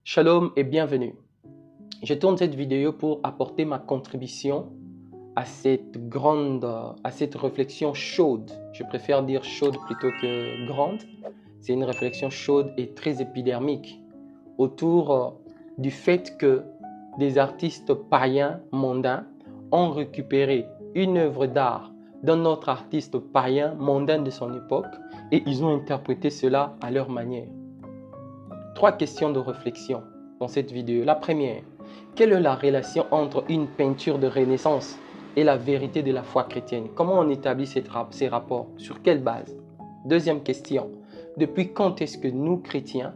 Shalom et bienvenue. Je tourne cette vidéo pour apporter ma contribution à cette réflexion chaude. Je préfère dire chaude plutôt que grande. C'est une réflexion chaude et très épidermique autour du fait que des artistes païens mondains ont récupéré une œuvre d'art d'un autre artiste païen mondain de son époque et ils ont interprété cela à leur manière. 3 questions de réflexion dans cette vidéo. La première, quelle est la relation entre une peinture de Renaissance et la vérité de la foi chrétienne? Comment on établit ces rapports? Sur quelle base? Deuxième question, depuis quand est-ce que nous, chrétiens,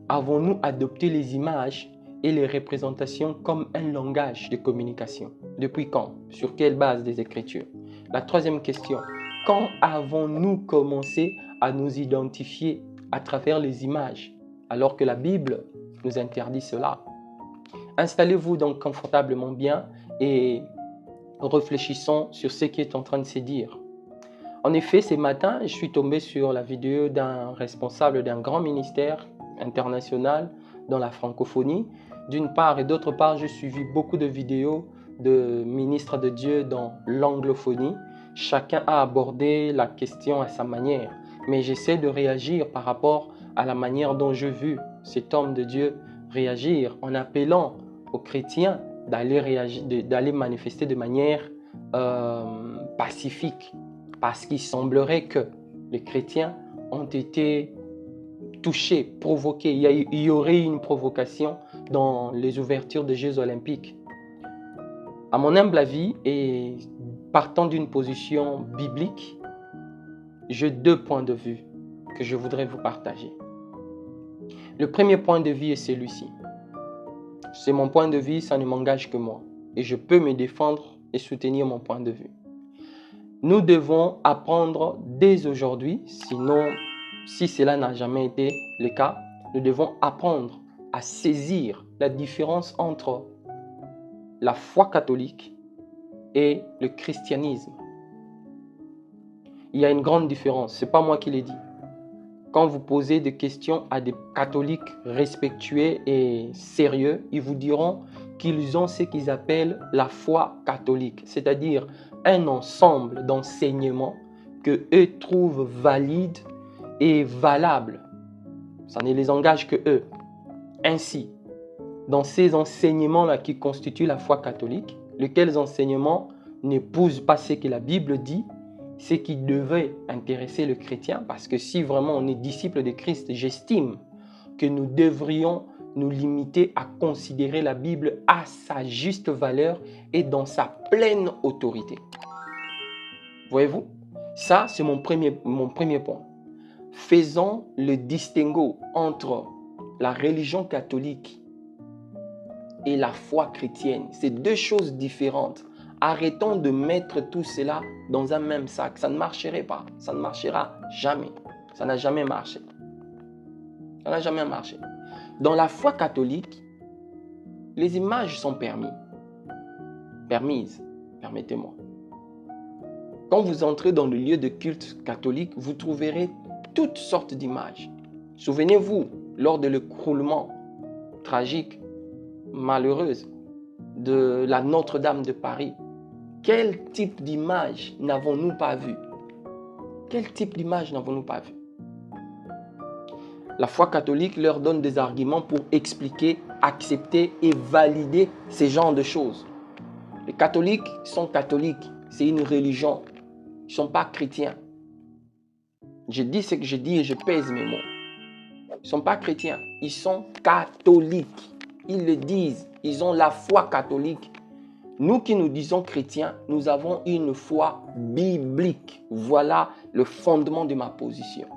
avons-nous adopté les images et les représentations comme un langage de communication? Depuis quand? Sur quelle base des Écritures? La troisième question, quand avons-nous commencé à nous identifier à travers les images, alors que la Bible nous interdit cela? Installez-vous donc confortablement bien et réfléchissons sur ce qui est en train de se dire. En effet, ce matin, je suis tombé sur la vidéo d'un responsable d'un grand ministère international dans la francophonie. D'une part et d'autre part, j'ai suivi beaucoup de vidéos de ministres de Dieu dans l'anglophonie. Chacun a abordé la question à sa manière, mais j'essaie de réagir par rapport à la manière dont j'ai vu cet homme de Dieu réagir en appelant aux chrétiens d'aller manifester de manière pacifique, parce qu'il semblerait que les chrétiens ont été touchés, provoqués. Il y aurait une provocation dans les ouvertures des Jeux olympiques. À mon humble avis, et partant d'une position biblique, j'ai 2 points de vue que je voudrais vous partager. Le premier point de vue est celui-ci. C'est mon point de vue, ça ne m'engage que moi. Et je peux me défendre et soutenir mon point de vue. Nous devons apprendre dès aujourd'hui, sinon, si cela n'a jamais été le cas, nous devons apprendre à saisir la différence entre la foi catholique et le christianisme. Il y a une grande différence, ce n'est pas moi qui l'ai dit. Quand vous posez des questions à des catholiques respectueux et sérieux, ils vous diront qu'ils ont ce qu'ils appellent la foi catholique, c'est-à-dire un ensemble d'enseignements que eux trouvent valides et valables. Ça ne les engage que eux. Ainsi, dans ces enseignements-là qui constituent la foi catholique, lesquels enseignements n'épousent pas ce que la Bible dit, ce qui devait intéresser le chrétien, parce que si vraiment on est disciple de Christ, j'estime que nous devrions nous limiter à considérer la Bible à sa juste valeur et dans sa pleine autorité. Voyez-vous? Ça, c'est mon premier point. Faisons le distinguo entre la religion catholique et la foi chrétienne. C'est 2 choses différentes. Arrêtons de mettre tout cela dans un même sac. Ça ne marcherait pas. Ça ne marchera jamais. Ça n'a jamais marché. Ça n'a jamais marché. Dans la foi catholique, les images sont permises. Permettez-moi. Quand vous entrez dans le lieu de culte catholique, vous trouverez toutes sortes d'images. Souvenez-vous, lors de l'écroulement tragique, malheureuse, de la Notre-Dame de Paris, quel type d'image n'avons-nous pas vu? Quel type d'image n'avons-nous pas vu? La foi catholique leur donne des arguments pour expliquer, accepter et valider ces genres de choses. Les catholiques sont catholiques, c'est une religion. Ils ne sont pas chrétiens. Je dis ce que je dis et je pèse mes mots. Ils ne sont pas chrétiens, ils sont catholiques. Ils le disent, ils ont la foi catholique. Nous qui nous disons chrétiens, nous avons une foi biblique. Voilà le fondement de ma position.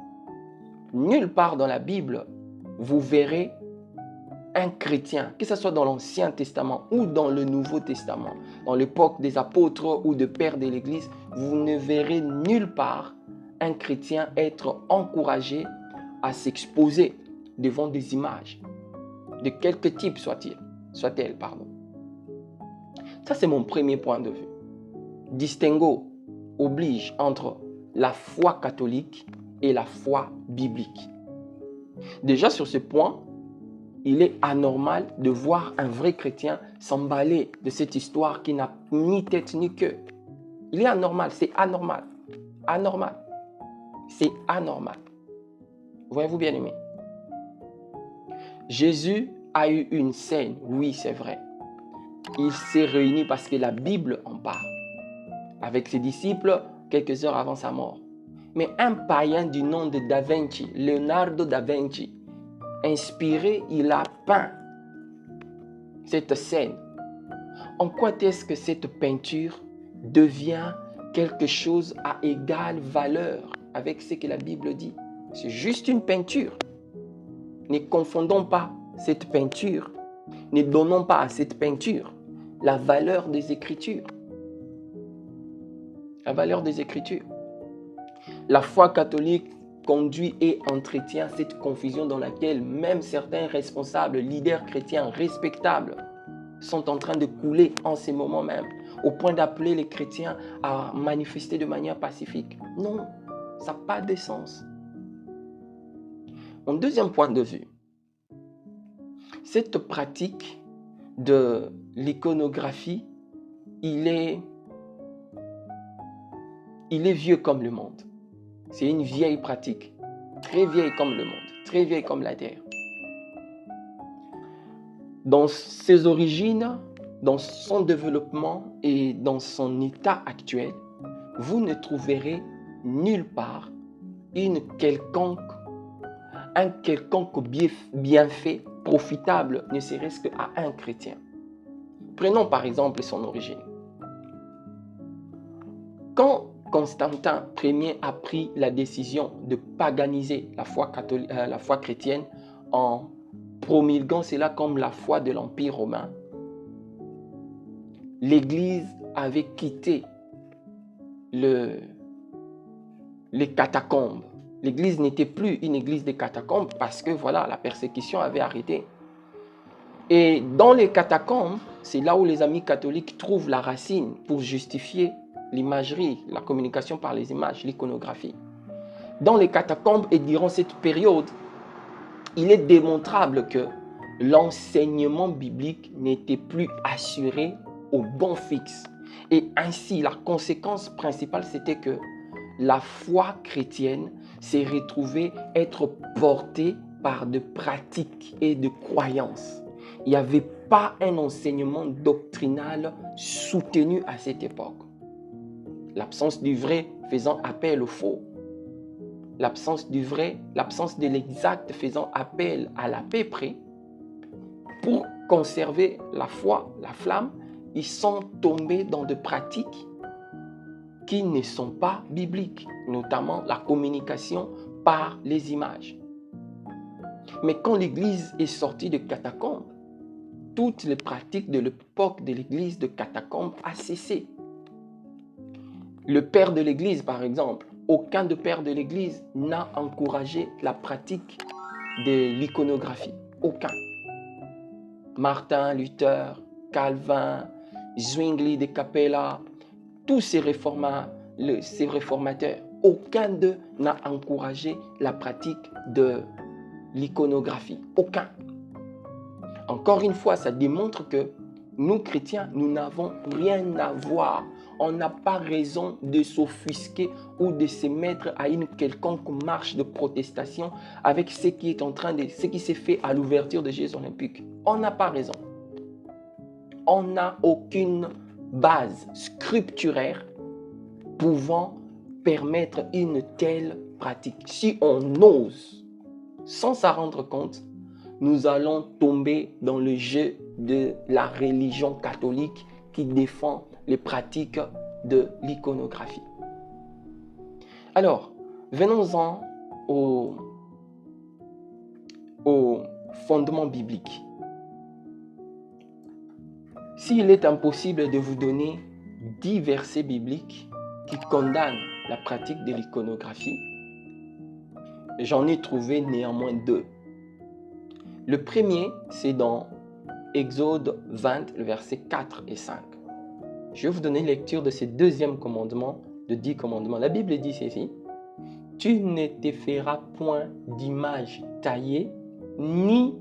Nulle part dans la Bible, vous verrez un chrétien, que ce soit dans l'Ancien Testament ou dans le Nouveau Testament, dans l'époque des apôtres ou de pères de l'Église, vous ne verrez nulle part un chrétien être encouragé à s'exposer devant des images, de quelque type soit-elle. Ça, c'est mon premier point de vue. Distinguo oblige entre la foi catholique et la foi biblique. Déjà sur ce point, il est anormal de voir un vrai chrétien s'emballer de cette histoire qui n'a ni tête ni queue. Il est anormal, c'est anormal. Anormal. C'est anormal. Voyez-vous bien aimé? Jésus a eu une scène, oui c'est vrai. Il s'est réuni parce que la Bible en parle, avec ses disciples quelques heures avant sa mort. Mais un païen du nom de Da Vinci, Leonardo da Vinci, inspiré, il a peint cette scène. En quoi est-ce que cette peinture devient quelque chose à égale valeur avec ce que la Bible dit? C'est juste une peinture. Ne confondons pas cette peinture. Ne donnons pas à cette peinture la valeur des Écritures. La valeur des Écritures. La foi catholique conduit et entretient cette confusion dans laquelle même certains responsables, leaders chrétiens respectables sont en train de couler en ces moments même, au point d'appeler les chrétiens à manifester de manière pacifique. Non, ça n'a pas de sens. Mon deuxième point de vue, cette pratique de l'iconographie, il est vieux comme le monde. C'est une vieille pratique, très vieille comme le monde, très vieille comme la terre. Dans ses origines, dans son développement et dans son état actuel, vous ne trouverez nulle part un quelconque bienfait profitable, ne serait-ce qu'à un chrétien. Prenons par exemple son origine. Quand Constantin Ier a pris la décision de paganiser la foi chrétienne en promulguant cela comme la foi de l'Empire romain, l'Église avait quitté les catacombes. L'Église n'était plus une église des catacombes parce que voilà, la persécution avait arrêté. Et dans les catacombes, c'est là où les amis catholiques trouvent la racine pour justifier l'imagerie, la communication par les images, l'iconographie. Dans les catacombes et durant cette période, il est démontrable que l'enseignement biblique n'était plus assuré au bon fixe. Et ainsi, la conséquence principale, c'était que la foi chrétienne s'est retrouvée être portée par de pratiques et de croyances. Il n'y avait pas un enseignement doctrinal soutenu à cette époque. L'absence du vrai faisant appel au faux. L'absence du vrai, l'absence de l'exact faisant appel à la paix près. Pour conserver la foi, la flamme, ils sont tombés dans de pratiques qui ne sont pas bibliques, notamment la communication par les images. Mais quand l'Église est sortie de catacombes, toutes les pratiques de l'époque de l'Église de catacombes a cessé. Le père de l'Église, par exemple, aucun de père de l'Église n'a encouragé la pratique de l'iconographie. Aucun. Martin, Luther, Calvin, Zwingli de Capella, tous ces réformateurs, aucun d'eux n'a encouragé la pratique de l'iconographie. Aucun. Encore une fois, ça démontre que nous, chrétiens, nous n'avons rien à voir. On n'a pas raison de s'offusquer ou de se mettre à une quelconque marche de protestation avec ce qui s'est fait à l'ouverture de Jeux olympiques. On n'a pas raison. On n'a aucune base scripturaire pouvant permettre une telle pratique. Si on ose, sans s'en rendre compte, nous allons tomber dans le jeu de la religion catholique qui défend les pratiques de l'iconographie. Alors, venons-en au fondement biblique. S'il est impossible de vous donner 10 versets bibliques qui condamnent la pratique de l'iconographie, j'en ai trouvé néanmoins 2. Le premier, c'est dans Exode 20, le verset 4 et 5. Je vais vous donner lecture de ce deuxième commandement, de 10 commandements. La Bible dit ceci: tu ne te feras point d'image taillée, ni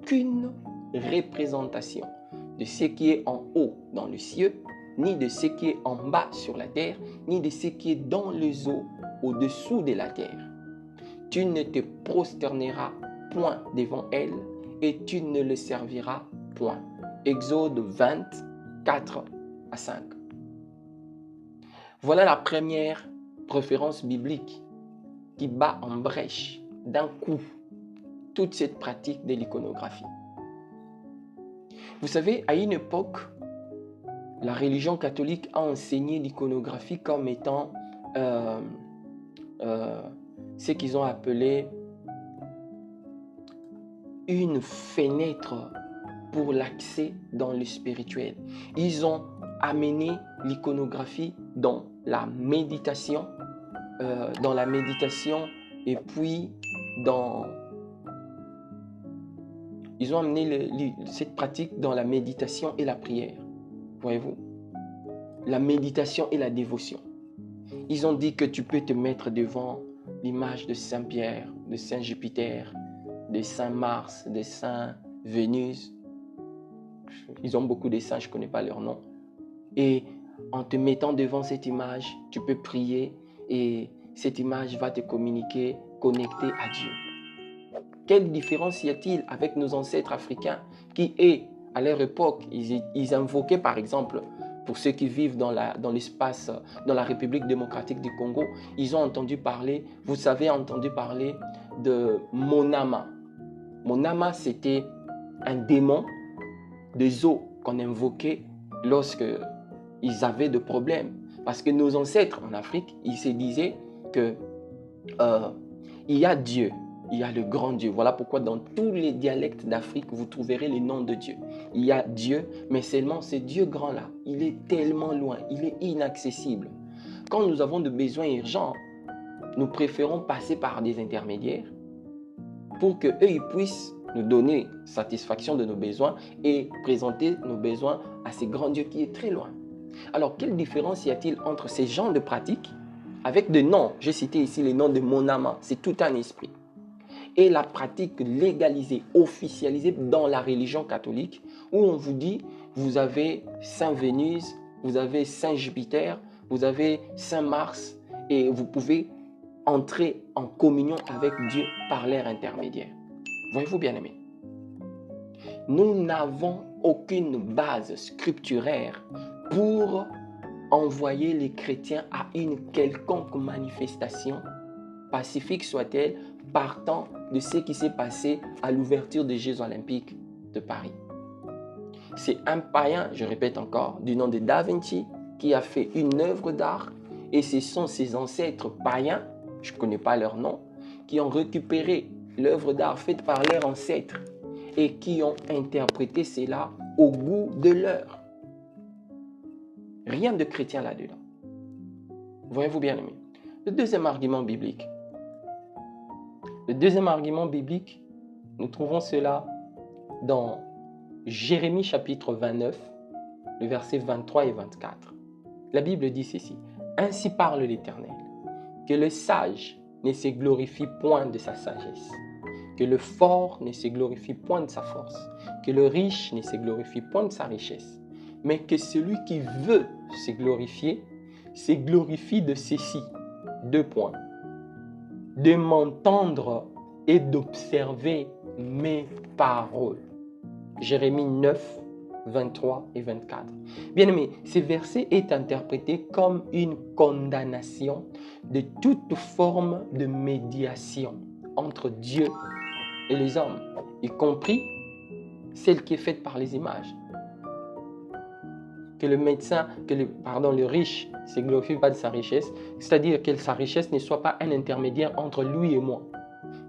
aucune représentation de ce qui est en haut dans le ciel, ni de ce qui est en bas sur la terre, ni de ce qui est dans les eaux au-dessous de la terre. Tu ne te prosterneras point devant elle et tu ne le serviras point. Exode 20, 4 à 5. Voilà la première préférence biblique qui bat en brèche d'un coup toute cette pratique de l'iconographie. Vous savez, à une époque, la religion catholique a enseigné l'iconographie comme étant ce qu'ils ont appelé une fenêtre pour l'accès dans le spirituel. Ils ont amené l'iconographie dans la méditation et puis ils ont amené cette pratique dans la méditation et la prière. Voyez-vous? La méditation et la dévotion. Ils ont dit que tu peux te mettre devant l'image de Saint Pierre, de Saint Jupiter, de Saint Mars, de Saint Vénus. Ils ont beaucoup de saints, je ne connais pas leur nom. Et en te mettant devant cette image, tu peux prier et cette image va te communiquer, connecter à Dieu. Quelle différence y a-t-il avec nos ancêtres africains qui, à leur époque, ils invoquaient par exemple, pour ceux qui vivent dans l'espace, dans la République démocratique du Congo, ils ont entendu parler, vous avez entendu parler de Monama. Monama, c'était un démon des eaux qu'on invoquait lorsque ils avaient de problèmes. Parce que nos ancêtres en Afrique, ils se disaient que il y a Dieu, il y a le grand Dieu. Voilà pourquoi dans tous les dialectes d'Afrique, vous trouverez les noms de Dieu. Il y a Dieu, mais seulement ce Dieu grand-là, il est tellement loin, il est inaccessible. Quand nous avons des besoins urgents, nous préférons passer par des intermédiaires pour qu'eux ils puissent nous donner satisfaction de nos besoins et présenter nos besoins à ce grand Dieu qui est très loin. Alors, quelle différence y a-t-il entre ces genres de pratiques avec des noms, j'ai cité ici les noms de Monama, c'est tout un esprit, et la pratique légalisée, officialisée dans la religion catholique, où on vous dit, vous avez Saint Vénus, vous avez Saint Jupiter, vous avez Saint Mars, et vous pouvez entrer en communion avec Dieu par leur intermédiaire. Voyez-vous, bien-aimés, nous n'avons aucune base scripturaire pour envoyer les chrétiens à une quelconque manifestation, pacifique soit-elle, partant de ce qui s'est passé à l'ouverture des Jeux olympiques de Paris. C'est un païen, je répète encore, du nom de Da Vinci, qui a fait une œuvre d'art, et ce sont ses ancêtres païens, je ne connais pas leur nom, qui ont récupéré l'œuvre d'art faite par leurs ancêtres et qui ont interprété cela au goût de leur. Rien de chrétien là-dedans. Voyez-vous, bien aimé. Le deuxième argument biblique. Nous trouvons cela dans Jérémie chapitre 29, le verset 23 et 24. La Bible dit ceci. Ainsi parle l'Éternel, que le sage ne se glorifie point de sa sagesse, que le fort ne se glorifie point de sa force, que le riche ne se glorifie point de sa richesse, mais que celui qui veut se glorifie de ceci. 2 points. De m'entendre et d'observer mes paroles. Jérémie 9, 23 et 24. Bien-aimé, ce verset est interprété comme une condamnation de toute forme de médiation entre Dieu et les hommes, y compris celle qui est faite par les images. Que le riche ne se glorifie pas de sa richesse, c'est-à-dire que sa richesse ne soit pas un intermédiaire entre lui et moi.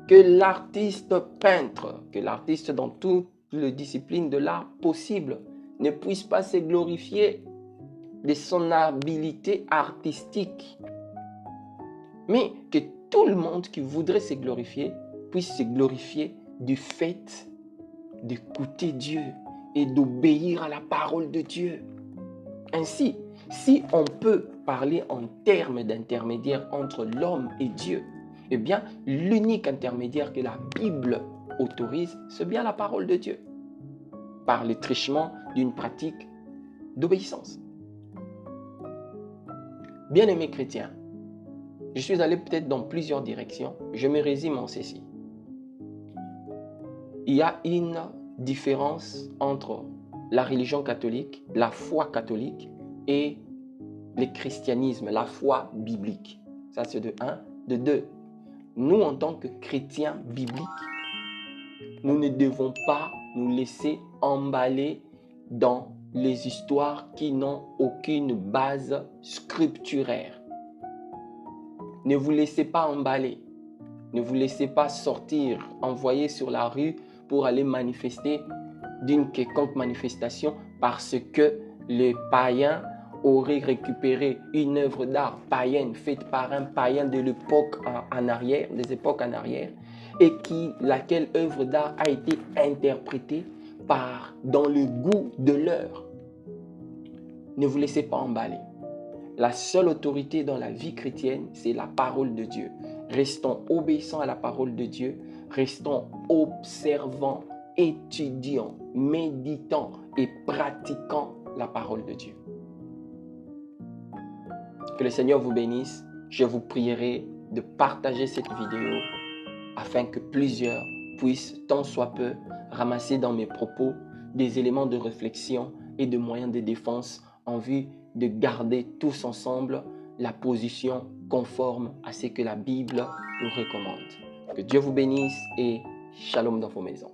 Que l'artiste peintre, que l'artiste dans toutes les disciplines de l'art possible ne puisse pas se glorifier de son habileté artistique, mais que tout le monde qui voudrait se glorifier puisse se glorifier du fait d'écouter Dieu et d'obéir à la parole de Dieu. Ainsi, si on peut parler en termes d'intermédiaire entre l'homme et Dieu, eh bien, l'unique intermédiaire que la Bible autorise, c'est bien la parole de Dieu, par le truchement d'une pratique d'obéissance. Bien-aimés chrétiens, je suis allé peut-être dans plusieurs directions, je me résume en ceci. Il y a une différence entre la religion catholique, la foi catholique et le christianisme, la foi biblique. Ça, c'est de un. De deux, nous, en tant que chrétiens bibliques, nous ne devons pas nous laisser emballer dans les histoires qui n'ont aucune base scripturaire. Ne vous laissez pas emballer. Ne vous laissez pas sortir, envoyer sur la rue pour aller manifester d'une quelconque manifestation parce que les païens auraient récupéré une œuvre d'art païenne faite par un païen de l'époque en arrière, des époques en arrière, et laquelle œuvre d'art a été interprétée dans le goût de l'heure. Ne vous laissez pas emballer. La seule autorité dans la vie chrétienne, c'est la parole de Dieu. Restons obéissants à la parole de Dieu. Restons observants, étudiants, méditants et pratiquant la parole de Dieu. Que le Seigneur vous bénisse. Je vous prierai de partager cette vidéo afin que plusieurs puissent, tant soit peu, ramasser dans mes propos des éléments de réflexion et de moyens de défense en vue de garder tous ensemble la position conforme à ce que la Bible nous recommande. Que Dieu vous bénisse et shalom dans vos maisons.